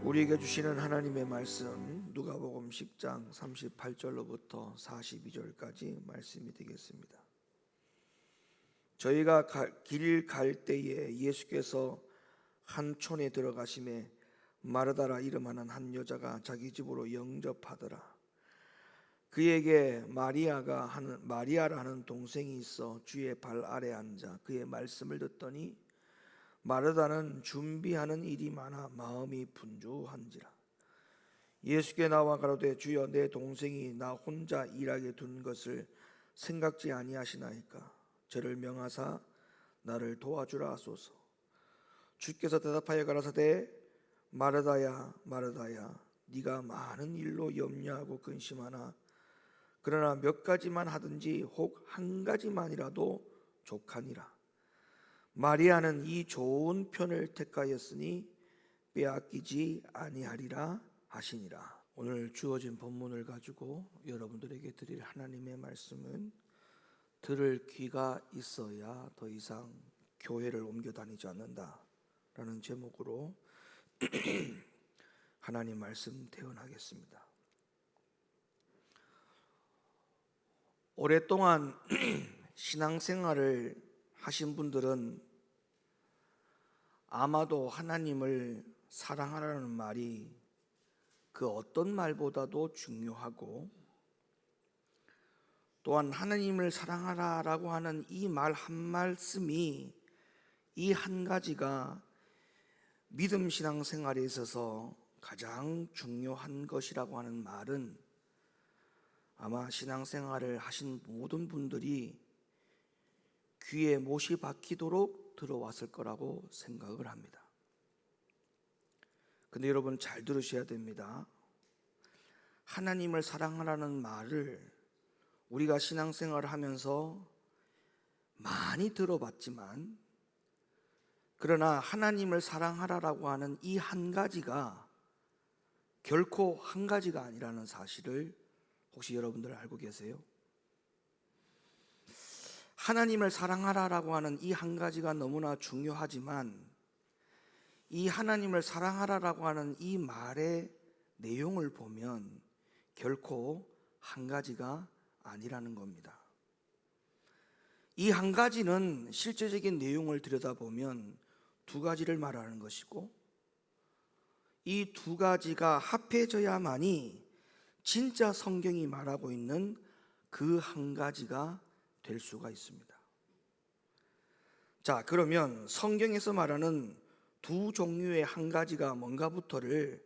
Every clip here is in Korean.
우리에게 주시는 하나님의 말씀 누가복음 10장 38절로부터 42절까지 말씀이 되겠습니다. 저희가 길 갈 때에 예수께서 한 촌에 들어가심에 마르다라 이름하는 한 여자가 자기 집으로 영접하더라. 그에게 마리아라 하는 동생이 있어 주의 발 아래 앉아 그의 말씀을 듣더니 마르다는 준비하는 일이 많아 마음이 분주한지라. 예수께 나와 가로되 주여 내 동생이 나 혼자 일하게 둔 것을 생각지 아니하시나이까. 저를 명하사 나를 도와주라 하소서. 주께서 대답하여 가라사대 마르다야 마르다야 네가 많은 일로 염려하고 근심하나 그러나 몇 가지만 하든지 혹 한 가지만이라도 족하니라. 마리아는 이 좋은 편을 택하였으니 빼앗기지 아니하리라 하시니라. 오늘 주어진 본문을 가지고 여러분들에게 드릴 하나님의 말씀은 들을 귀가 있어야 더 이상 교회를 옮겨 다니지 않는다 라는 제목으로 하나님 말씀 대언하겠습니다. 오랫동안 신앙생활을 하신 분들은 아마도 하나님을 사랑하라는 말이 그 어떤 말보다도 중요하고, 또한 하나님을 사랑하라라고 하는 이 말 한 말씀이, 이 한 가지가 믿음 신앙생활에 있어서 가장 중요한 것이라고 하는 말은 아마 신앙생활을 하신 모든 분들이 귀에 못이 박히도록 들어왔을 거라고 생각을 합니다. 근데 여러분 잘 들으셔야 됩니다. 하나님을 사랑하라는 말을 우리가 신앙생활을 하면서 많이 들어봤지만, 그러나 하나님을 사랑하라라고 하는 이 한 가지가 결코 한 가지가 아니라는 사실을 혹시 여러분들 알고 계세요? 하나님을 사랑하라라고 하는 이 한 가지가 너무나 중요하지만, 이 하나님을 사랑하라라고 하는 이 말의 내용을 보면 결코 한 가지가 아니라는 겁니다. 이 한 가지는 실제적인 내용을 들여다보면 두 가지를 말하는 것이고, 이 두 가지가 합해져야만이 진짜 성경이 말하고 있는 그 한 가지가 될 수가 있습니다. 자, 그러면 성경에서 말하는 두 종류의 한 가지가 뭔가부터를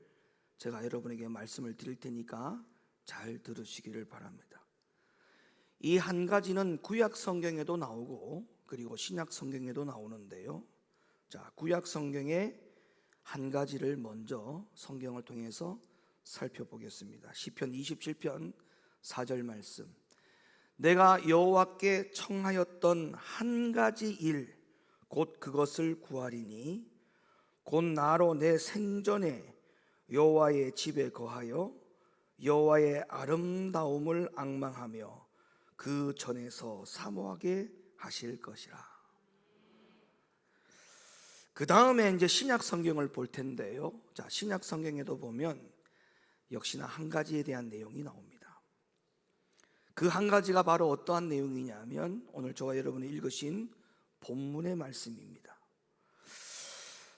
제가 여러분에게 말씀을 드릴 테니까 잘 들으시기를 바랍니다. 이 한 가지는 구약 성경에도 나오고 그리고 신약 성경에도 나오는데요. 자, 구약 성경의 한 가지를 먼저 성경을 통해서 살펴보겠습니다. 시편 27편 4절 말씀. 내가 여호와께 청하였던 한 가지 일 곧 그것을 구하리니 곧 나로 내 생전에 여호와의 집에 거하여 여호와의 아름다움을 앙망하며 그 전에서 사모하게 하실 것이라. 그 다음에 이제 신약 성경을 볼 텐데요. 자, 신약 성경에도 보면 역시나 한 가지에 대한 내용이 나옵니다. 그 한 가지가 바로 어떠한 내용이냐면 오늘 저와 여러분이 읽으신 본문의 말씀입니다.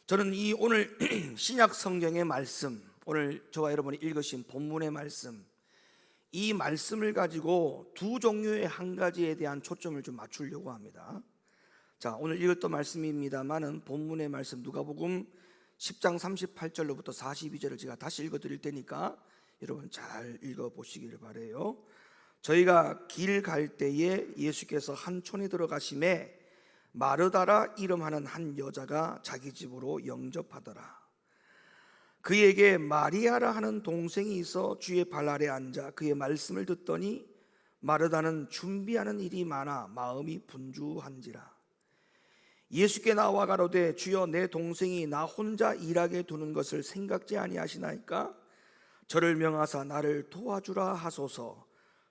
저는 이 오늘 신약 성경의 말씀, 오늘 저와 여러분이 읽으신 본문의 말씀, 이 말씀을 가지고 두 종류의 한 가지에 대한 초점을 좀 맞추려고 합니다. 자, 오늘 읽었던 말씀입니다만은 본문의 말씀 누가복음 10장 38절로부터 42절을 제가 다시 읽어드릴 테니까 여러분 잘 읽어보시기를 바라요. 저희가 길 갈 때에 예수께서 한 촌에 들어가심에 마르다라 이름하는 한 여자가 자기 집으로 영접하더라. 그에게 마리아라 하는 동생이 있어 주의 발 아래 앉아 그의 말씀을 듣더니 마르다는 준비하는 일이 많아 마음이 분주한지라. 예수께 나와 가로되 주여 내 동생이 나 혼자 일하게 두는 것을 생각지 아니하시나이까. 저를 명하사 나를 도와주라 하소서.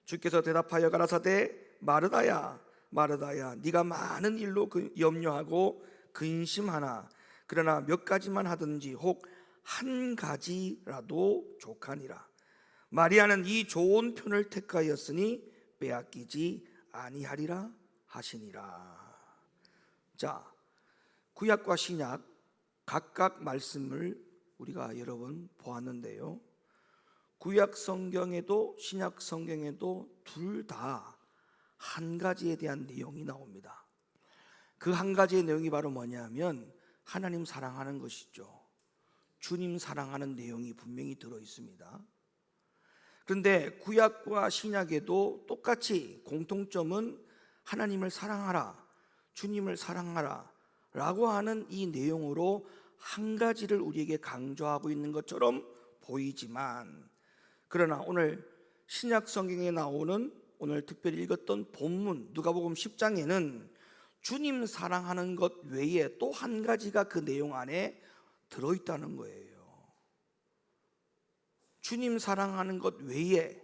주께서 대답하여 가라사대 마르다야 마르다야 네가 많은 일로 염려하고 근심하나 그러나 몇 가지만 하든지 혹 한 가지라도 족하니라. 마리아는 이 좋은 편을 택하였으니 빼앗기지 아니하리라 하시니라. 자, 구약과 신약 각각 말씀을 우리가 여러 번 보았는데요, 구약 성경에도 신약 성경에도 둘 다 한 가지에 대한 내용이 나옵니다. 그 한 가지의 내용이 바로 뭐냐면 하나님 사랑하는 것이죠. 주님 사랑하는 내용이 분명히 들어 있습니다. 그런데 구약과 신약에도 똑같이 공통점은 하나님을 사랑하라, 주님을 사랑하라 라고 하는 이 내용으로 한 가지를 우리에게 강조하고 있는 것처럼 보이지만, 그러나 오늘 신약 성경에 나오는 오늘 특별히 읽었던 본문 누가복음 10장에는 주님 사랑하는 것 외에 또 한 가지가 그 내용 안에 들어있다는 거예요. 주님 사랑하는 것 외에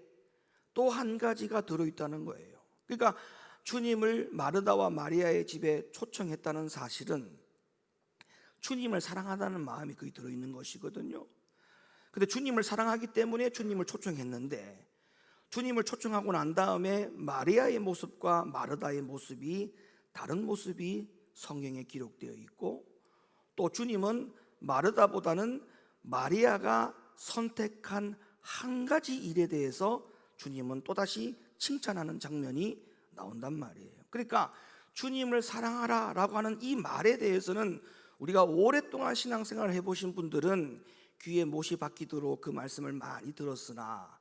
또 한 가지가 들어있다는 거예요. 그러니까 주님을 마르다와 마리아의 집에 초청했다는 사실은 주님을 사랑하다는 마음이 거기 들어있는 것이거든요. 근데 주님을 사랑하기 때문에 주님을 초청했는데, 주님을 초청하고 난 다음에 마리아의 모습과 마르다의 모습이 다른 모습이 성경에 기록되어 있고, 또 주님은 마르다보다는 마리아가 선택한 한 가지 일에 대해서 주님은 또다시 칭찬하는 장면이 나온단 말이에요. 그러니까 주님을 사랑하라 라고 하는 이 말에 대해서는 우리가 오랫동안 신앙생활을 해보신 분들은 귀에 못이 박히도록 그 말씀을 많이 들었으나,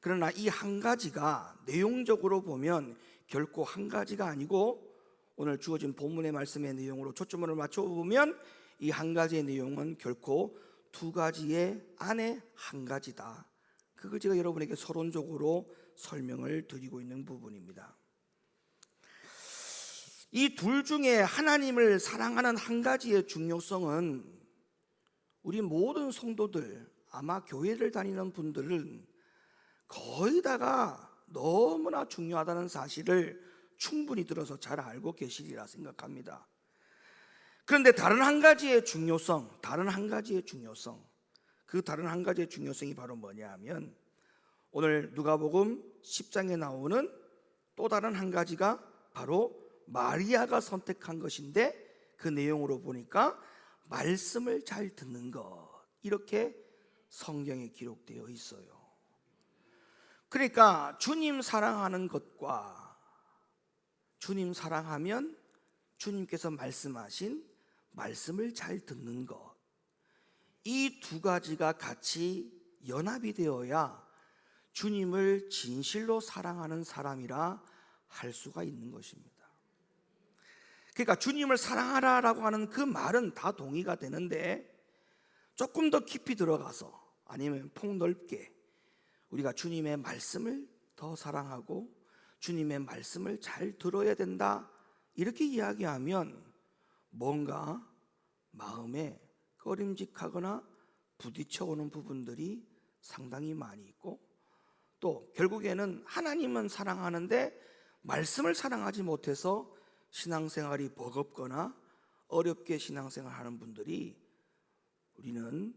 그러나 이 한 가지가 내용적으로 보면 결코 한 가지가 아니고, 오늘 주어진 본문의 말씀의 내용으로 초점을 맞춰보면 이 한 가지의 내용은 결코 두 가지의 안에 한 가지다. 그걸 제가 여러분에게 서론적으로 설명을 드리고 있는 부분입니다. 이 둘 중에 하나님을 사랑하는 한 가지의 중요성은 우리 모든 성도들, 아마 교회를 다니는 분들은 거의 다가 너무나 중요하다는 사실을 충분히 들어서 잘 알고 계시리라 생각합니다. 그런데 다른 한 가지의 중요성, 그 다른 한 가지의 중요성이 바로 뭐냐 하면, 오늘 누가복음 10장에 나오는 또 다른 한 가지가 바로 마리아가 선택한 것인데, 그 내용으로 보니까 말씀을 잘 듣는 것, 이렇게 성경에 기록되어 있어요. 그러니까 주님 사랑하는 것과 주님 사랑하면 주님께서 말씀하신 말씀을 잘 듣는 것, 이 두 가지가 같이 연합이 되어야 주님을 진실로 사랑하는 사람이라 할 수가 있는 것입니다. 그러니까 주님을 사랑하라라고 하는 그 말은 다 동의가 되는데, 조금 더 깊이 들어가서 아니면 폭넓게 우리가 주님의 말씀을 더 사랑하고 주님의 말씀을 잘 들어야 된다, 이렇게 이야기하면 뭔가 마음에 꺼림직하거나 부딪혀오는 부분들이 상당히 많이 있고, 또 결국에는 하나님은 사랑하는데 말씀을 사랑하지 못해서 신앙생활이 버겁거나 어렵게 신앙생활하는 분들이 우리는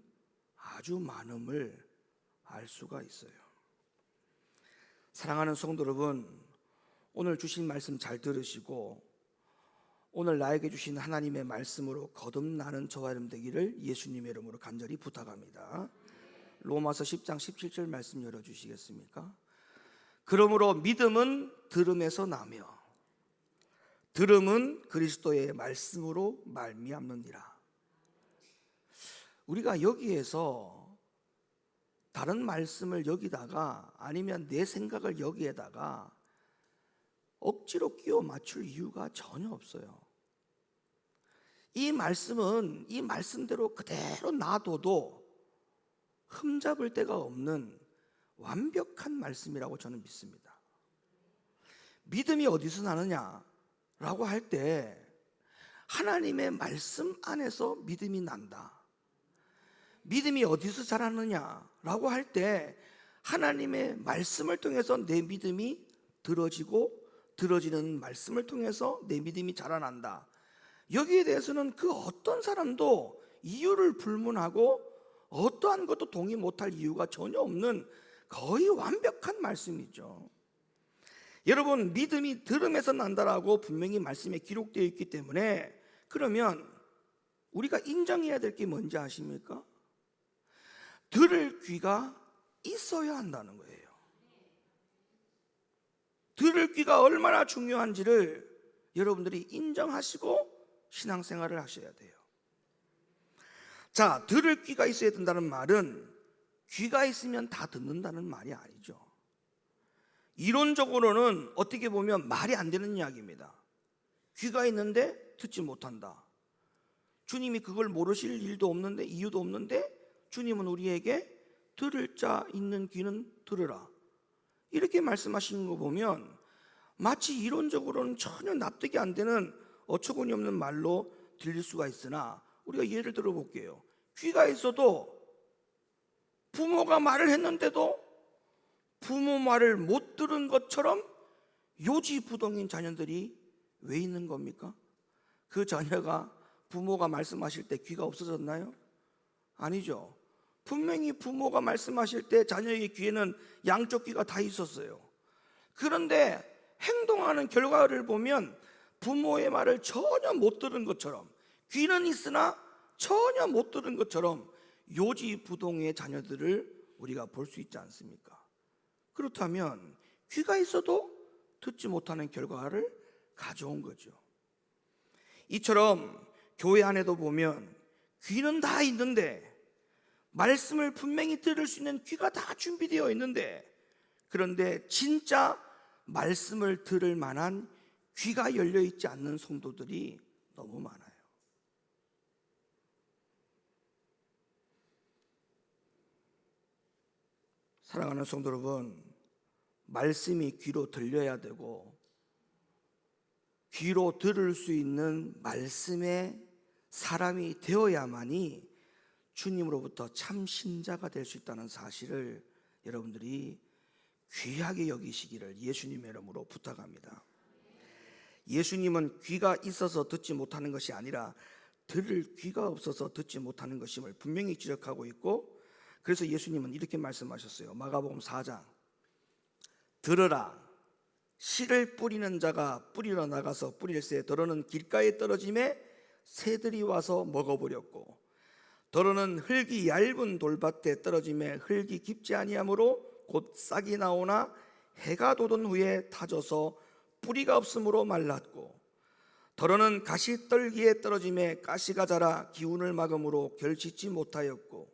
아주 많음을 알 수가 있어요. 사랑하는 성도 여러분, 오늘 주신 말씀 잘 들으시고 오늘 나에게 주신 하나님의 말씀으로 거듭나는 저와 여러분 되기를 예수님의 이름으로 간절히 부탁합니다. 로마서 10장 17절 말씀 열어주시겠습니까? 그러므로 믿음은 들음에서 나며 들음은 그리스도의 말씀으로 말미암느니라. 우리가 여기에서 다른 말씀을 여기다가 아니면 내 생각을 여기에다가 억지로 끼워 맞출 이유가 전혀 없어요. 이 말씀은 이 말씀대로 그대로 놔둬도 흠잡을 데가 없는 완벽한 말씀이라고 저는 믿습니다. 믿음이 어디서 나느냐라고 할 때 하나님의 말씀 안에서 믿음이 난다. 믿음이 어디서 자라느냐라고 할 때 하나님의 말씀을 통해서 내 믿음이 들어지고 들어지는 말씀을 통해서 내 믿음이 자라난다. 여기에 대해서는 그 어떤 사람도 이유를 불문하고 어떠한 것도 동의 못할 이유가 전혀 없는 거의 완벽한 말씀이죠. 여러분, 믿음이 들음에서 난다라고 분명히 말씀에 기록되어 있기 때문에, 그러면 우리가 인정해야 될 게 뭔지 아십니까? 들을 귀가 있어야 한다는 거예요. 들을 귀가 얼마나 중요한지를 여러분들이 인정하시고 신앙생활을 하셔야 돼요. 자, 들을 귀가 있어야 된다는 말은 귀가 있으면 다 듣는다는 말이 아니죠. 이론적으로는 어떻게 보면 말이 안 되는 이야기입니다. 귀가 있는데 듣지 못한다. 주님이 그걸 모르실 일도 없는데, 이유도 없는데 주님은 우리에게 들을 자 있는 귀는 들으라, 이렇게 말씀하시는 거 보면 마치 이론적으로는 전혀 납득이 안 되는 어처구니 없는 말로 들릴 수가 있으나, 우리가 예를 들어 볼게요. 귀가 있어도 부모가 말을 했는데도 부모 말을 못 들은 것처럼 요지부동인 자녀들이 왜 있는 겁니까? 그 자녀가 부모가 말씀하실 때 귀가 없어졌나요? 아니죠. 분명히 부모가 말씀하실 때 자녀의 귀에는 양쪽 귀가 다 있었어요. 그런데 행동하는 결과를 보면 부모의 말을 전혀 못 들은 것처럼, 귀는 있으나 전혀 못 들은 것처럼 요지부동의 자녀들을 우리가 볼 수 있지 않습니까? 그렇다면 귀가 있어도 듣지 못하는 결과를 가져온 거죠. 이처럼 교회 안에도 보면 귀는 다 있는데, 말씀을 분명히 들을 수 있는 귀가 다 준비되어 있는데, 그런데 진짜 말씀을 들을 만한 귀가 열려 있지 않는 성도들이 너무 많아요. 사랑하는 성도 여러분, 말씀이 귀로 들려야 되고 귀로 들을 수 있는 말씀의 사람이 되어야만이 주님으로부터 참 신자가 될 수 있다는 사실을 여러분들이 귀하게 여기시기를 예수님의 이름으로 부탁합니다. 예수님은 귀가 있어서 듣지 못하는 것이 아니라 들을 귀가 없어서 듣지 못하는 것임을 분명히 지적하고 있고, 그래서 예수님은 이렇게 말씀하셨어요. 마가복음 4장, 들으라, 씨를 뿌리는 자가 뿌리러 나가서 뿌릴새 더러는 길가에 떨어짐에 새들이 와서 먹어버렸고, 더러는 흙이 얇은 돌밭에 떨어짐에 흙이 깊지 아니하므로 곧 싹이 나오나 해가 돋은 후에 타져서 뿌리가 없으므로 말랐고, 더러는 가시떨기에 떨어짐에 가시가 자라 기운을 막음으로 결짓지 못하였고,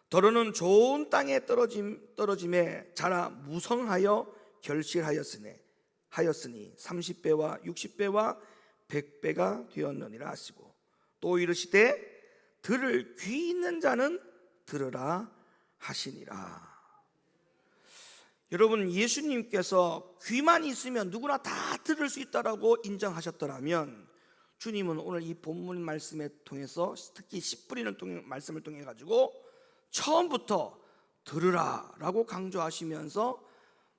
더러는 좋은 땅에 떨어짐에 자라 무성하여 결실하였으니 30배와 60배와 100배가 되었느니라 하시고, 또 이르시되 들을 귀 있는 자는 들으라 하시니라. 여러분, 예수님께서 귀만 있으면 누구나 다 들을 수 있다라고 인정하셨더라면, 주님은 오늘 이 본문 말씀에 통해서, 특히 씨 뿌리는 말씀을 통해 가지고 처음부터 들으라 라고 강조하시면서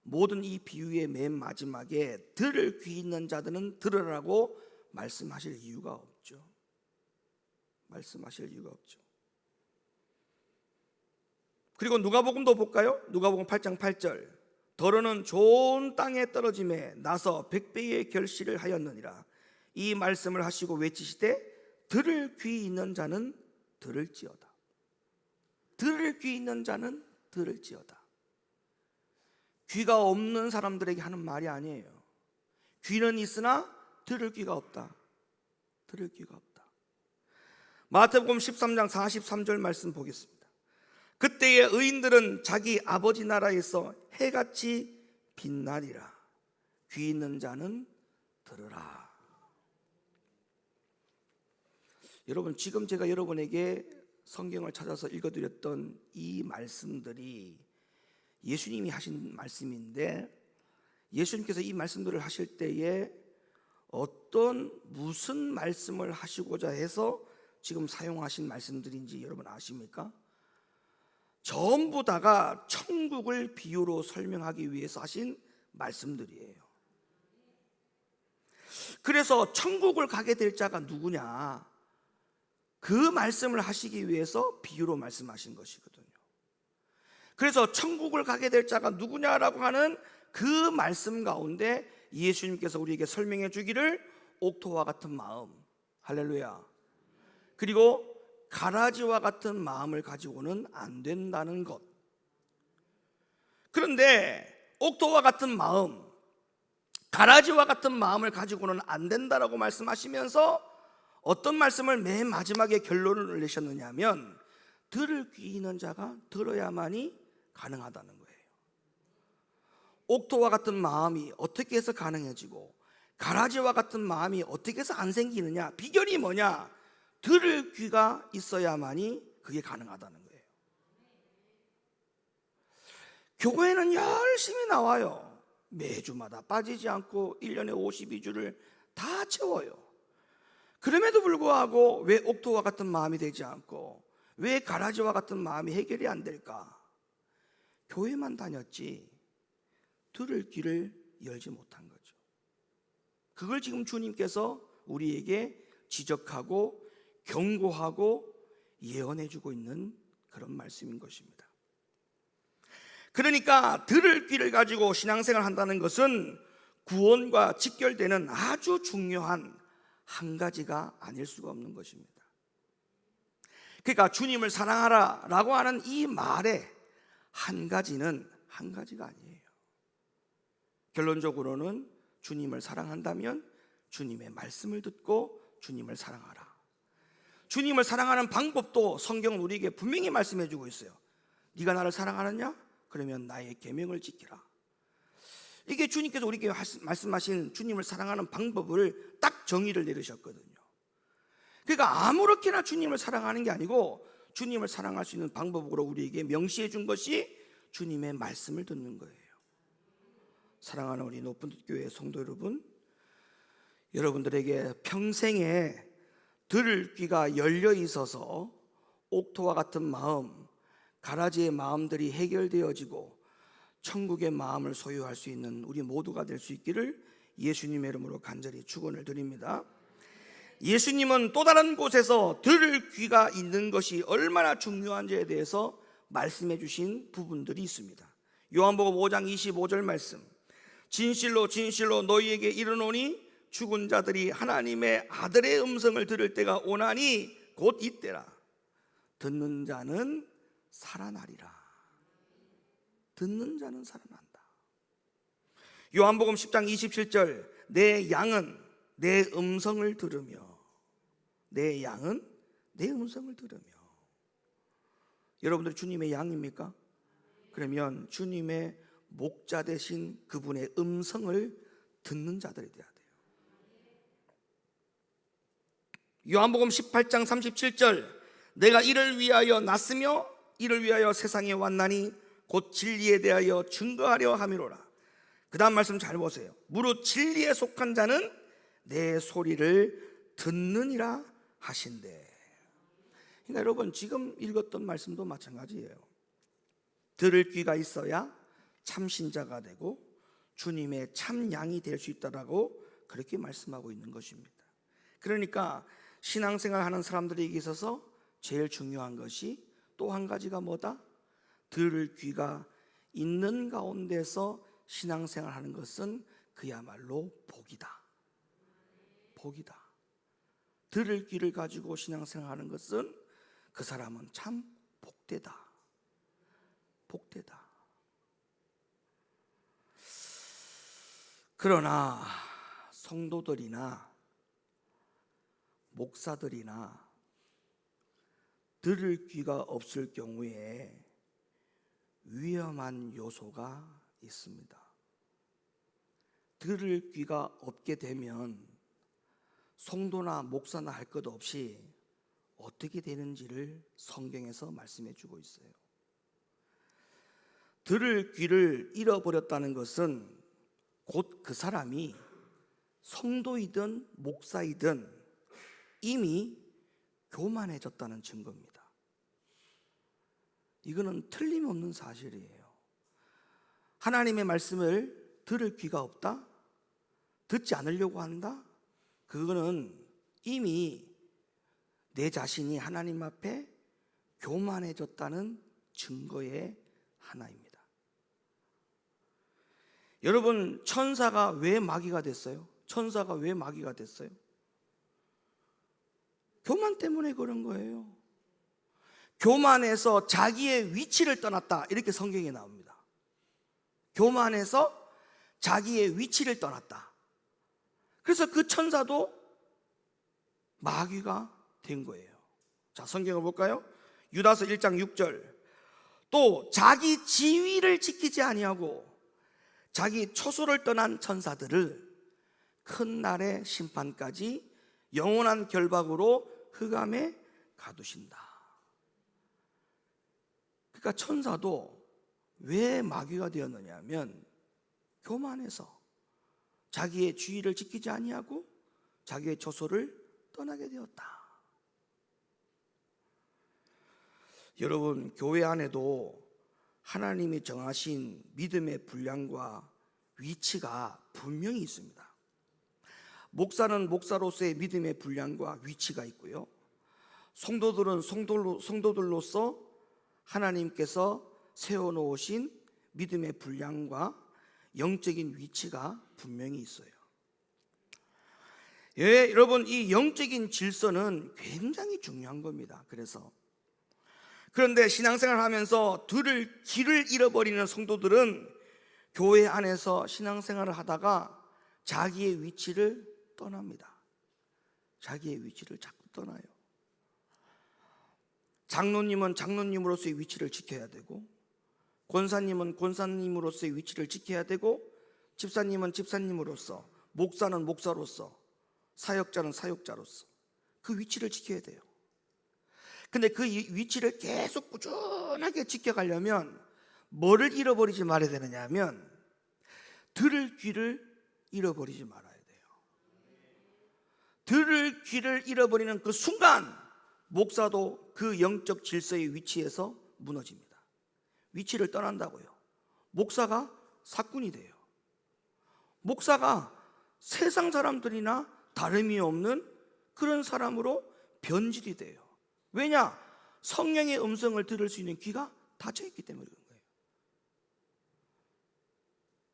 모든 이 비유의 맨 마지막에 들을 귀 있는 자들은 들으라고 말씀하실 이유가 없죠. 말씀하실 이유가 없죠. 그리고 누가복음도 볼까요? 누가복음 8장 8절, 더러는 좋은 땅에 떨어짐에 나서 100배의 결실을 하였느니라. 이 말씀을 하시고 외치시되 들을 귀 있는 자는 들을지어다. 들을 귀 있는 자는 들을지어다. 귀가 없는 사람들에게 하는 말이 아니에요. 귀는 있으나 들을 귀가 없다. 들을 귀가 없다. 마태복음 13장 43절 말씀 보겠습니다. 그때의 의인들은 자기 아버지 나라에서 해같이 빛나리라. 귀 있는 자는 들으라. 여러분, 지금 제가 여러분에게 성경을 찾아서 읽어드렸던 이 말씀들이 예수님이 하신 말씀인데, 예수님께서 이 말씀들을 하실 때에 무슨 말씀을 하시고자 해서 지금 사용하신 말씀들인지 여러분 아십니까? 전부 다가 천국을 비유로 설명하기 위해서 하신 말씀들이에요. 그래서 천국을 가게 될 자가 누구냐? 그 말씀을 하시기 위해서 비유로 말씀하신 것이거든요. 그래서 천국을 가게 될 자가 누구냐라고 하는 그 말씀 가운데 예수님께서 우리에게 설명해 주기를 옥토와 같은 마음, 할렐루야, 그리고 가라지와 같은 마음을 가지고는 안 된다는 것. 그런데 옥토와 같은 마음, 가라지와 같은 마음을 가지고는 안 된다라고 말씀하시면서 어떤 말씀을 맨 마지막에 결론을 내셨느냐 하면 들을 귀 있는 자가 들어야만이 가능하다는 거예요. 옥토와 같은 마음이 어떻게 해서 가능해지고 가라지와 같은 마음이 어떻게 해서 안 생기느냐, 비결이 뭐냐? 들을 귀가 있어야만이 그게 가능하다는 거예요. 교회는 열심히 나와요. 매주마다 빠지지 않고 1년에 52주를 다 채워요. 그럼에도 불구하고 왜 옥토와 같은 마음이 되지 않고 왜 가라지와 같은 마음이 해결이 안 될까? 교회만 다녔지 들을 귀를 열지 못한 거죠. 그걸 지금 주님께서 우리에게 지적하고 경고하고 예언해 주고 있는 그런 말씀인 것입니다. 그러니까 들을 귀를 가지고 신앙생활을 한다는 것은 구원과 직결되는 아주 중요한 한 가지가 아닐 수가 없는 것입니다. 그러니까 주님을 사랑하라 라고 하는 이 말에 한 가지는 한 가지가 아니에요. 결론적으로는 주님을 사랑한다면 주님의 말씀을 듣고 주님을 사랑하라. 주님을 사랑하는 방법도 성경은 우리에게 분명히 말씀해 주고 있어요. 네가 나를 사랑하느냐? 그러면 나의 계명을 지키라. 이게 주님께서 우리에게 말씀하신 주님을 사랑하는 방법을 딱 정의를 내리셨거든요. 그러니까 아무렇게나 주님을 사랑하는 게 아니고 주님을 사랑할 수 있는 방법으로 우리에게 명시해 준 것이 주님의 말씀을 듣는 거예요. 사랑하는 우리 높은뜻 교회 성도 여러분, 여러분들에게 평생에 들을 귀가 열려 있어서 옥토와 같은 마음, 가라지의 마음들이 해결되어지고 천국의 마음을 소유할 수 있는 우리 모두가 될 수 있기를 예수님의 이름으로 간절히 축원을 드립니다. 예수님은 또 다른 곳에서 들을 귀가 있는 것이 얼마나 중요한지에 대해서 말씀해 주신 부분들이 있습니다. 요한복음 5장 25절 말씀, 진실로 진실로 너희에게 이르노니 죽은 자들이 하나님의 아들의 음성을 들을 때가 오나니 곧 이때라. 듣는 자는 살아나리라. 듣는 자는 살아난다. 요한복음 10장 27절, 내 양은 내 음성을 들으며, 내 양은 내 음성을 들으며. 여러분들 주님의 양입니까? 그러면 주님의 목자 되신 그분의 음성을 듣는 자들이 되어야 돼요. 요한복음 18장 37절, 내가 이를 위하여 났으며 이를 위하여 세상에 왔나니 곧 진리에 대하여 증거하려 함이로라. 그 다음 말씀 잘 보세요. 무릇 진리에 속한 자는 내 소리를 듣느니라 하신대. 그러니까 여러분 지금 읽었던 말씀도 마찬가지예요. 들을 귀가 있어야 참신자가 되고 주님의 참 양이 될 수 있다라고 그렇게 말씀하고 있는 것입니다. 그러니까 신앙생활 하는 사람들에게 있어서 제일 중요한 것이 또 한 가지가 뭐다? 들을 귀가 있는 가운데서 신앙생활 하는 것은 그야말로 복이다. 복이다. 들을 귀를 가지고 신앙생활 하는 것은 그 사람은 참 복되다. 복되다. 그러나 성도들이나 목사들이나 들을 귀가 없을 경우에 위험한 요소가 있습니다. 들을 귀가 없게 되면 성도나 목사나 할 것 없이 어떻게 되는지를 성경에서 말씀해 주고 있어요. 들을 귀를 잃어버렸다는 것은 곧 그 사람이 성도이든 목사이든 이미 교만해졌다는 증거입니다. 이거는 틀림없는 사실이에요. 하나님의 말씀을 들을 귀가 없다? 듣지 않으려고 한다? 그거는 이미 내 자신이 하나님 앞에 교만해졌다는 증거의 하나입니다. 여러분, 천사가 왜 마귀가 됐어요? 천사가 왜 마귀가 됐어요? 교만 때문에 그런 거예요. 교만해서 자기의 위치를 떠났다, 이렇게 성경에 나옵니다. 교만해서 자기의 위치를 떠났다. 그래서 그 천사도 마귀가 된 거예요. 자, 성경을 볼까요? 유다서 1장 6절. 또 자기 지위를 지키지 아니하고 자기 초소를 떠난 천사들을 큰 날의 심판까지 영원한 결박으로 흑암에 가두신다. 그러니까 천사도 왜 마귀가 되었느냐 하면 교만해서 자기의 주의를 지키지 아니하고 자기의 초소를 떠나게 되었다. 여러분, 교회 안에도 하나님이 정하신 믿음의 분량과 위치가 분명히 있습니다. 목사는 목사로서의 믿음의 분량과 위치가 있고요, 성도들은 성도들로서 하나님께서 세워놓으신 믿음의 분량과 영적인 위치가 분명히 있어요. 예, 여러분, 이 영적인 질서는 굉장히 중요한 겁니다. 그런데 신앙생활을 하면서 들을 길을 잃어버리는 성도들은 교회 안에서 신앙생활을 하다가 자기의 위치를 떠납니다. 자기의 위치를 자꾸 떠나요. 장로님은 장로님으로서의 위치를 지켜야 되고, 권사님은 권사님으로서의 위치를 지켜야 되고, 집사님은 집사님으로서, 목사는 목사로서, 사역자는 사역자로서 그 위치를 지켜야 돼요. 근데 그 위치를 계속 꾸준하게 지켜가려면 뭐를 잃어버리지 말아야 되느냐 하면 들을 귀를 잃어버리지 말아야 돼요. 들을 귀를 잃어버리는 그 순간 목사도 그 영적 질서의 위치에서 무너집니다. 위치를 떠난다고요. 목사가 사꾼이 돼요. 목사가 세상 사람들이나 다름이 없는 그런 사람으로 변질이 돼요. 왜냐? 성령의 음성을 들을 수 있는 귀가 닫혀있기 때문에 그런 거예요.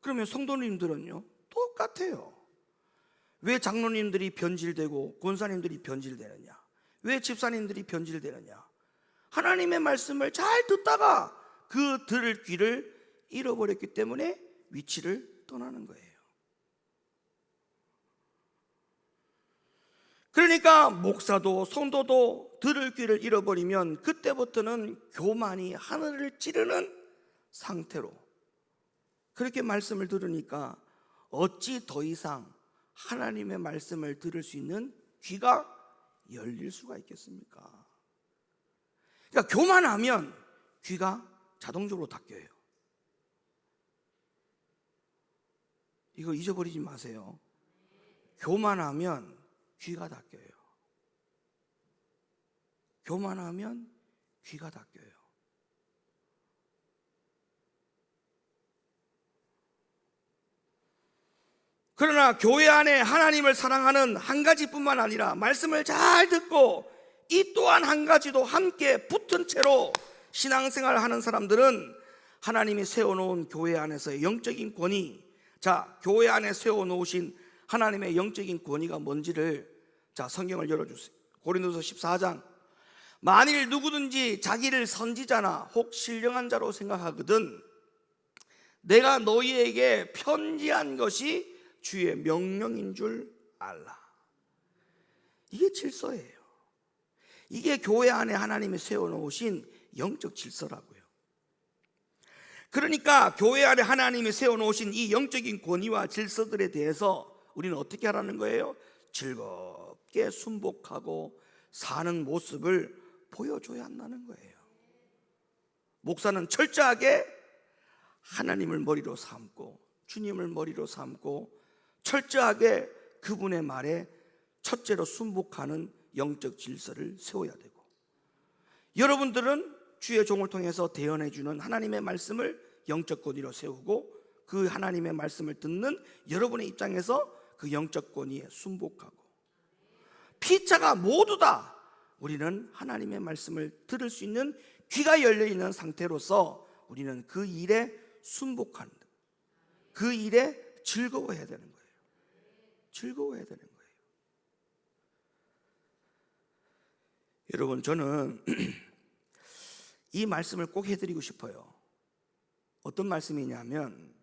그러면 성도님들은요, 똑같아요. 왜 장로님들이 변질되고 권사님들이 변질되느냐? 왜 집사님들이 변질되느냐? 하나님의 말씀을 잘 듣다가 그 들을 귀를 잃어버렸기 때문에 위치를 떠나는 거예요. 그러니까 목사도 성도도 들을 귀를 잃어버리면 그때부터는 교만이 하늘을 찌르는 상태로, 그렇게 말씀을 들으니까 어찌 더 이상 하나님의 말씀을 들을 수 있는 귀가 열릴 수가 있겠습니까? 그러니까 교만하면 귀가 자동적으로 닫혀요. 이거 잊어버리지 마세요. 교만하면 귀가 닫혀요. 교만하면 귀가 닫혀요. 그러나 교회 안에 하나님을 사랑하는 한 가지뿐만 아니라 말씀을 잘 듣고 이 또한 한 가지도 함께 붙은 채로 신앙생활을 하는 사람들은 하나님이 세워놓은 교회 안에서의 영적인 권위, 자, 교회 안에 세워놓으신 하나님의 영적인 권위가 뭔지를, 자, 성경을 열어주세요. 고린도서 14장. 만일 누구든지 자기를 선지자나 혹 신령한 자로 생각하거든 내가 너희에게 편지한 것이 주의 명령인 줄 알라. 이게 질서예요. 이게 교회 안에 하나님이 세워놓으신 영적 질서라고요. 그러니까 교회 안에 하나님이 세워놓으신 이 영적인 권위와 질서들에 대해서 우리는 어떻게 하라는 거예요? 즐겁게 순복하고 사는 모습을 보여줘야 한다는 거예요. 목사는 철저하게 하나님을 머리로 삼고 주님을 머리로 삼고 철저하게 그분의 말에 첫째로 순복하는 영적 질서를 세워야 되고, 여러분들은 주의 종을 통해서 대언해주는 하나님의 말씀을 영적 권위로 세우고 그 하나님의 말씀을 듣는 여러분의 입장에서 그 영적 권위에 순복하고, 피차가 모두 다 우리는 하나님의 말씀을 들을 수 있는 귀가 열려 있는 상태로서 우리는 그 일에 순복하는, 그 일에 즐거워해야 되는 거예요. 즐거워해야 되는 거예요. 여러분, 저는 이 말씀을 꼭 해드리고 싶어요. 어떤 말씀이냐면,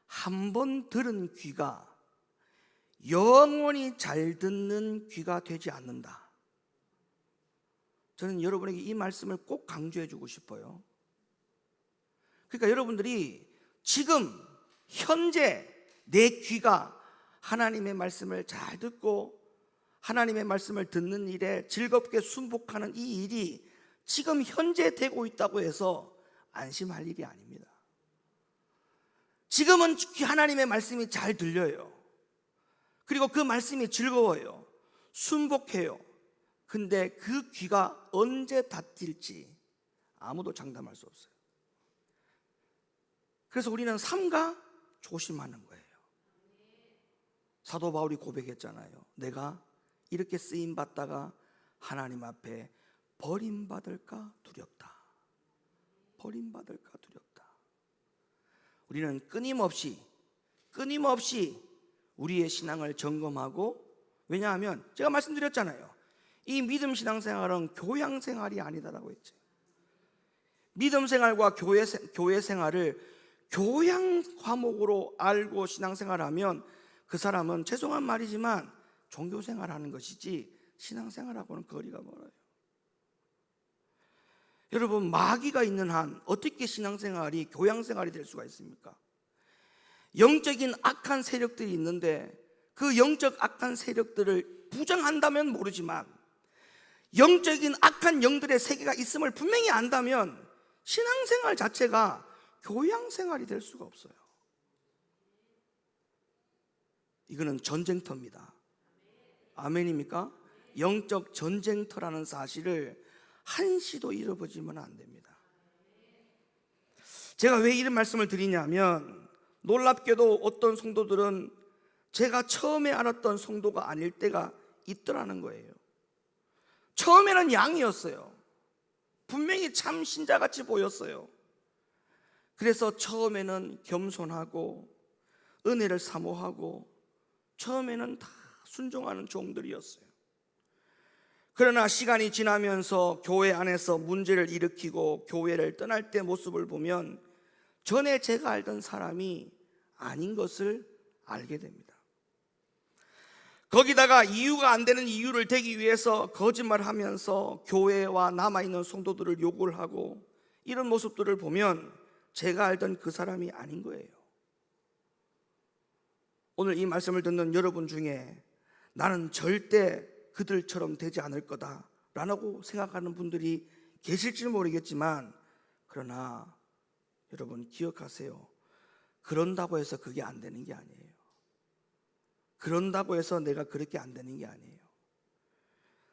한 번 들은 귀가 영원히 잘 듣는 귀가 되지 않는다. 저는 여러분에게 이 말씀을 꼭 강조해 주고 싶어요. 그러니까 여러분들이 지금 현재 내 귀가 하나님의 말씀을 잘 듣고 하나님의 말씀을 듣는 일에 즐겁게 순복하는 이 일이 지금 현재 되고 있다고 해서 안심할 일이 아닙니다. 지금은 하나님의 말씀이 잘 들려요. 그리고 그 말씀이 즐거워요. 순복해요. 근데 그 귀가 언제 닫힐지 아무도 장담할 수 없어요. 그래서 우리는 삼가 조심하는 거예요. 사도 바울이 고백했잖아요. 내가 이렇게 쓰임 받다가 하나님 앞에 버림받을까 두렵다. 버림받을까 두렵다. 우리는 끊임없이 우리의 신앙을 점검하고, 왜냐하면 제가 말씀드렸잖아요. 이 믿음 신앙생활은 교양 생활이 아니다라고 했죠. 믿음 생활과 교회 생활을 교양 과목으로 알고 신앙생활하면 그 사람은 죄송한 말이지만 종교 생활하는 것이지 신앙생활하고는 거리가 멀어요. 여러분, 마귀가 있는 한 어떻게 신앙생활이 교양 생활이 될 수가 있습니까? 영적인 악한 세력들이 있는데 그 영적 악한 세력들을 부정한다면 모르지만 영적인 악한 영들의 세계가 있음을 분명히 안다면 신앙생활 자체가 교양생활이 될 수가 없어요. 이거는 전쟁터입니다. 아멘입니까? 영적 전쟁터라는 사실을 한시도 잃어버리면 안 됩니다. 제가 왜 이런 말씀을 드리냐면, 놀랍게도 어떤 성도들은 제가 처음에 알았던 성도가 아닐 때가 있더라는 거예요. 처음에는 양이었어요. 분명히 참 신자같이 보였어요. 그래서 처음에는 겸손하고 은혜를 사모하고 처음에는 다 순종하는 종들이었어요. 그러나 시간이 지나면서 교회 안에서 문제를 일으키고 교회를 떠날 때 모습을 보면 전에 제가 알던 사람이 아닌 것을 알게 됩니다. 거기다가 이유가 안 되는 이유를 대기 위해서 거짓말하면서 교회와 남아있는 성도들을 욕을 하고, 이런 모습들을 보면 제가 알던 그 사람이 아닌 거예요. 오늘 이 말씀을 듣는 여러분 중에 나는 절대 그들처럼 되지 않을 거다라고 생각하는 분들이 계실지 모르겠지만, 그러나 여러분 기억하세요. 그런다고 해서 그게 안 되는 게 아니에요. 그런다고 해서 내가 그렇게 안 되는 게 아니에요.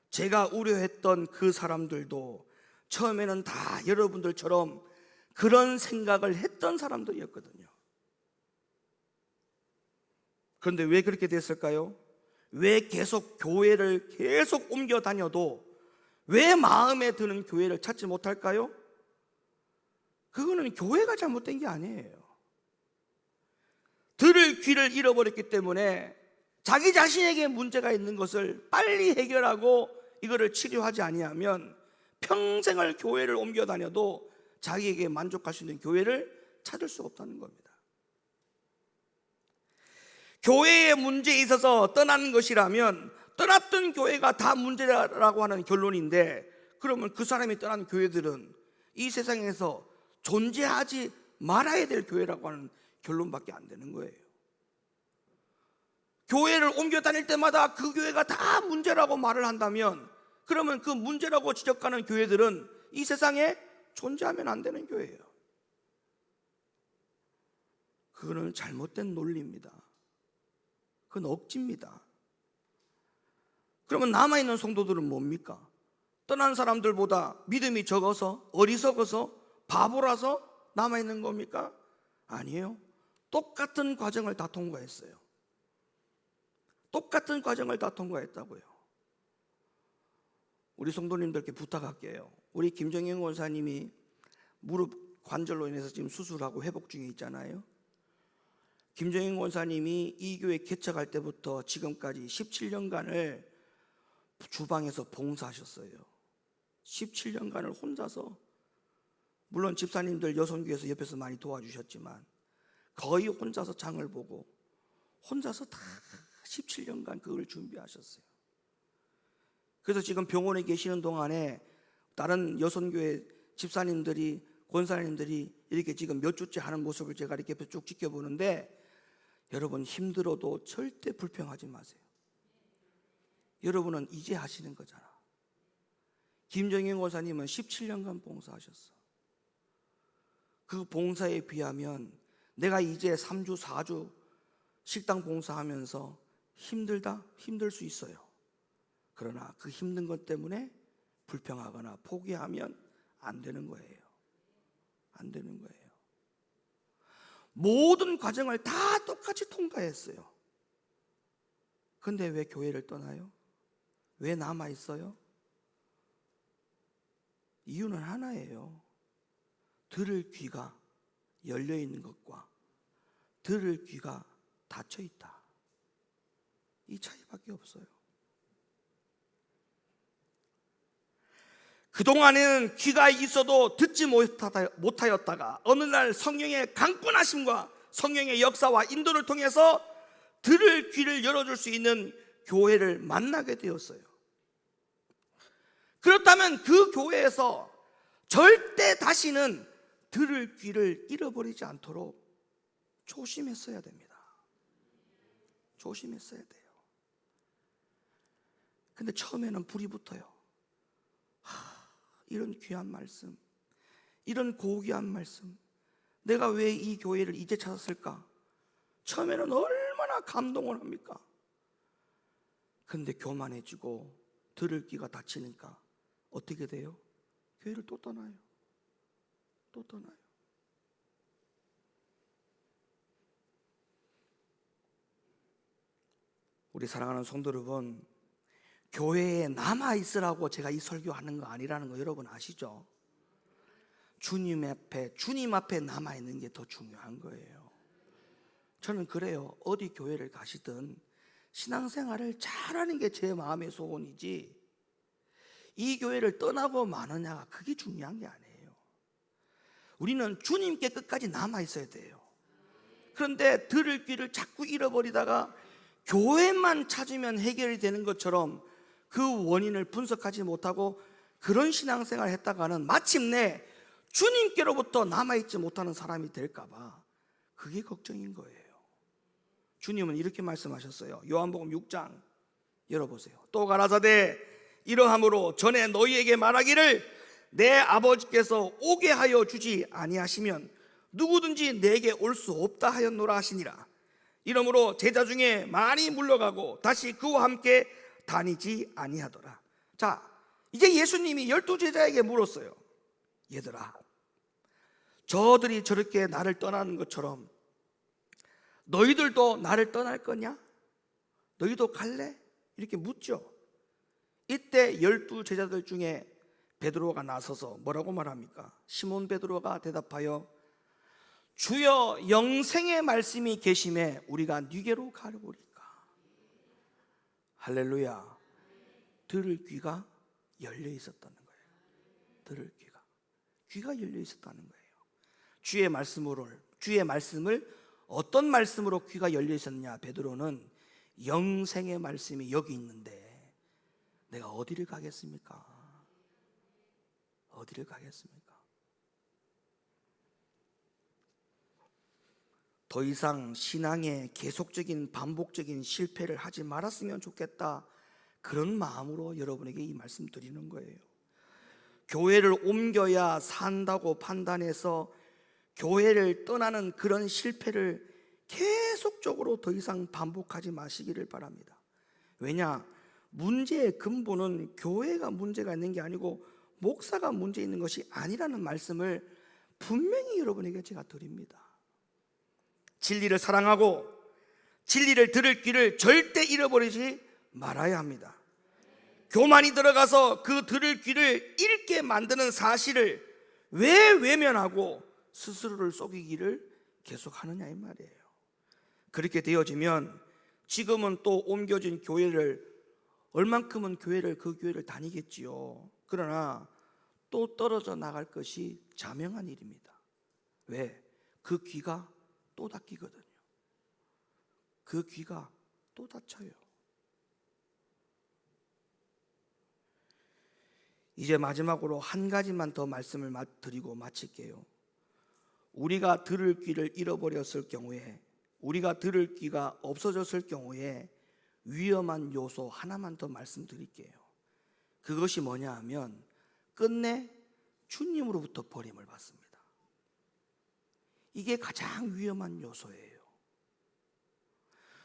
제가 우려했던 그 사람들도 처음에는 다 여러분들처럼 그런 생각을 했던 사람들이었거든요. 그런데 왜 그렇게 됐을까요? 왜 계속 교회를 계속 옮겨 다녀도 왜 마음에 드는 교회를 찾지 못할까요? 그거는 교회가 잘못된 게 아니에요. 들을 귀를 잃어버렸기 때문에 자기 자신에게 문제가 있는 것을 빨리 해결하고 이거를 치료하지 아니하면 평생을 교회를 옮겨 다녀도 자기에게 만족할 수 있는 교회를 찾을 수 없다는 겁니다. 교회의 문제에 있어서 떠나는 것이라면 떠났던 교회가 다 문제라고 하는 결론인데, 그러면 그 사람이 떠난 교회들은 이 세상에서 존재하지 말아야 될 교회라고 하는 결론밖에 안 되는 거예요. 교회를 옮겨 다닐 때마다 그 교회가 다 문제라고 말을 한다면, 그러면 그 문제라고 지적하는 교회들은 이 세상에 존재하면 안 되는 교회예요. 그거는 잘못된 논리입니다. 그건 억지입니다. 그러면 남아있는 성도들은 뭡니까? 떠난 사람들보다 믿음이 적어서, 어리석어서, 바보라서 남아있는 겁니까? 아니에요. 똑같은 과정을 다 통과했어요. 똑같은 과정을 다 통과했다고요. 우리 성도님들께 부탁할게요. 우리 김정영 원사님이 무릎 관절로 인해서 지금 수술하고 회복 중에 있잖아요. 김정영 원사님이 이 교회 개척할 때부터 지금까지 17년간을 주방에서 봉사하셨어요. 17년간을 혼자서, 물론 집사님들 여성교회에서 옆에서 많이 도와주셨지만 거의 혼자서 장을 보고 혼자서 다 17년간 그걸 준비하셨어요. 그래서 지금 병원에 계시는 동안에 다른 여성교회 집사님들이, 권사님들이 이렇게 지금 몇 주째 하는 모습을 제가 이렇게 쭉 지켜보는데, 여러분 힘들어도 절대 불평하지 마세요. 여러분은 이제 하시는 거잖아. 김정영 권사님은 17년간 봉사하셨어. 그 봉사에 비하면 내가 이제 3주 4주 식당 봉사하면서 힘들다? 힘들 수 있어요. 그러나 그 힘든 것 때문에 불평하거나 포기하면 안 되는 거예요. 안 되는 거예요. 모든 과정을 다 똑같이 통과했어요. 근데 왜 교회를 떠나요? 왜 남아있어요? 이유는 하나예요. 들을 귀가 열려있는 것과 들을 귀가 닫혀있다. 이 차이밖에 없어요. 그동안에는 귀가 있어도 듣지 못하였다가 어느 날 성령의 강권하심과 성령의 역사와 인도를 통해서 들을 귀를 열어줄 수 있는 교회를 만나게 되었어요. 그렇다면 그 교회에서 절대 다시는 들을 귀를 잃어버리지 않도록 조심했어야 됩니다. 조심했어야 돼요. 근데 처음에는 불이 붙어요. 이런 귀한 말씀, 이런 고귀한 말씀, 내가 왜 이 교회를 이제 찾았을까? 처음에는 얼마나 감동을 합니까? 근데 교만해지고 들을 귀가 닫히니까 어떻게 돼요? 교회를 또 떠나요. 또 떠나요. 우리 사랑하는 성도 여러분, 교회에 남아있으라고 제가 이 설교하는 거 아니라는 거 여러분 아시죠? 주님 앞에 남아있는 게 더 중요한 거예요. 저는 그래요. 어디 교회를 가시든 신앙생활을 잘하는 게 제 마음의 소원이지, 이 교회를 떠나고 마느냐가 그게 중요한 게 아니에요. 우리는 주님께 끝까지 남아있어야 돼요. 그런데 들을 귀를 자꾸 잃어버리다가 교회만 찾으면 해결이 되는 것처럼 그 원인을 분석하지 못하고 그런 신앙생활을 했다가는 마침내 주님께로부터 남아있지 못하는 사람이 될까봐 그게 걱정인 거예요. 주님은 이렇게 말씀하셨어요. 요한복음 6장 열어보세요. 또 가라사대 이러함으로 전에 너희에게 말하기를 내 아버지께서 오게 하여 주지 아니하시면 누구든지 내게 올 수 없다 하였노라 하시니라. 이러므로 제자 중에 많이 물러가고 다시 그와 함께 다니지 아니하더라. 자, 이제 예수님이 12제자에게 물었어요. 얘들아, 저들이 저렇게 나를 떠나는 것처럼 너희들도 나를 떠날 거냐? 너희도 갈래? 이렇게 묻죠. 이때 12제자들 중에 베드로가 나서서 뭐라고 말합니까? 시몬 베드로가 대답하여 주여 영생의 말씀이 계심에 우리가 네게로 가려보리까. 할렐루야. 들을 귀가 열려 있었다는 거예요. 들을 귀가 열려 있었다는 거예요. 주의 말씀을 어떤 말씀으로 귀가 열려 있었냐? 베드로는 영생의 말씀이 여기 있는데 내가 어디를 가겠습니까? 어디를 가겠습니까? 더 이상 신앙에 계속적인 반복적인 실패를 하지 말았으면 좋겠다, 그런 마음으로 여러분에게 이 말씀 드리는 거예요. 교회를 옮겨야 산다고 판단해서 교회를 떠나는 그런 실패를 계속적으로 더 이상 반복하지 마시기를 바랍니다. 왜냐? 문제의 근본은 교회가 문제가 있는 게 아니고 목사가 문제 있는 것이 아니라는 말씀을 분명히 여러분에게 제가 드립니다. 진리를 사랑하고 진리를 들을 귀를 절대 잃어버리지 말아야 합니다. 교만이 들어가서 그 들을 귀를 잃게 만드는 사실을 왜 외면하고 스스로를 속이기를 계속하느냐 이 말이에요. 그렇게 되어지면 지금은 또 옮겨진 교회를 얼만큼은 그 교회를 다니겠지요. 그러나 또 떨어져 나갈 것이 자명한 일입니다. 왜? 그 귀가 또 닫히거든요. 그 귀가 또 닫혀요. 이제 마지막으로 한 가지만 더 말씀을 드리고 마칠게요. 우리가 들을 귀를 잃어버렸을 경우에, 우리가 들을 귀가 없어졌을 경우에 위험한 요소 하나만 더 말씀드릴게요. 그것이 뭐냐 하면 끝내 주님으로부터 버림을 받습니다. 이게 가장 위험한 요소예요.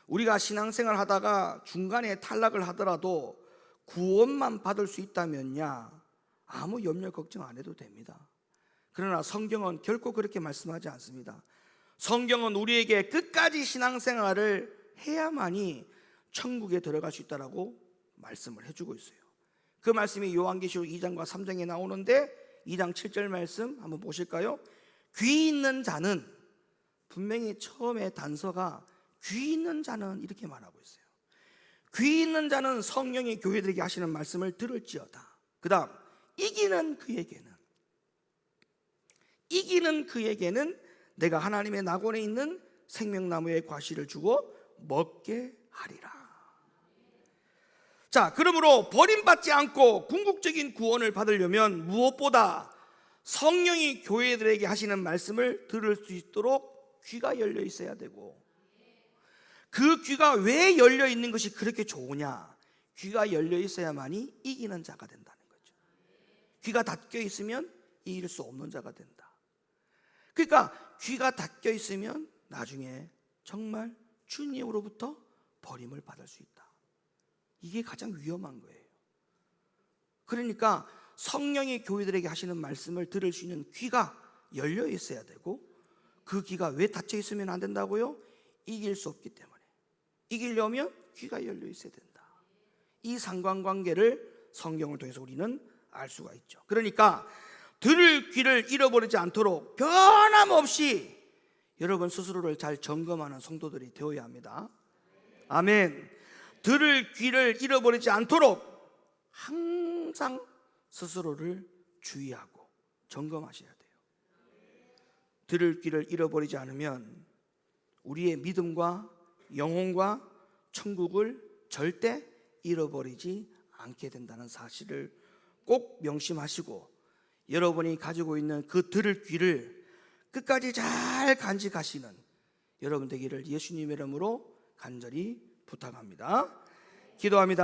우리가 신앙생활 하다가 중간에 탈락을 하더라도 구원만 받을 수 있다면야 아무 염려 걱정 안 해도 됩니다. 그러나 성경은 결코 그렇게 말씀하지 않습니다. 성경은 우리에게 끝까지 신앙생활을 해야만이 천국에 들어갈 수 있다고 말씀을 해주고 있어요. 그 말씀이 요한계시록 2장과 3장에 나오는데 2장 7절 말씀 한번 보실까요? 귀 있는 자는, 분명히 처음에 단서가 귀 있는 자는 이렇게 말하고 있어요. 귀 있는 자는 성령이 교회들에게 하시는 말씀을 들을지어다. 그 다음 이기는 그에게는 내가 하나님의 낙원에 있는 생명나무의 과실을 주고 먹게 하리라. 자, 그러므로 버림받지 않고 궁극적인 구원을 받으려면 무엇보다 성령이 교회들에게 하시는 말씀을 들을 수 있도록 귀가 열려 있어야 되고, 그 귀가 왜 열려 있는 것이 그렇게 좋으냐? 귀가 열려 있어야만이 이기는 자가 된다는 거죠. 귀가 닫혀 있으면 이길 수 없는 자가 된다. 그러니까 귀가 닫혀 있으면 나중에 정말 주님으로부터 버림을 받을 수 있다. 이게 가장 위험한 거예요. 그러니까 성령이 교회들에게 하시는 말씀을 들을 수 있는 귀가 열려 있어야 되고, 그 귀가 왜 닫혀 있으면 안 된다고요? 이길 수 없기 때문에. 이기려면 귀가 열려 있어야 된다. 이 상관관계를 성경을 통해서 우리는 알 수가 있죠. 그러니까 들을 귀를 잃어버리지 않도록 변함없이 여러분 스스로를 잘 점검하는 성도들이 되어야 합니다. 아멘. 들을 귀를 잃어버리지 않도록 항상 스스로를 주의하고 점검하셔야 돼요. 들을 귀를 잃어버리지 않으면 우리의 믿음과 영혼과 천국을 절대 잃어버리지 않게 된다는 사실을 꼭 명심하시고, 여러분이 가지고 있는 그 들을 귀를 끝까지 잘 간직하시는 여러분 되기를 예수님의 이름으로 간절히 부탁합니다. 기도합니다.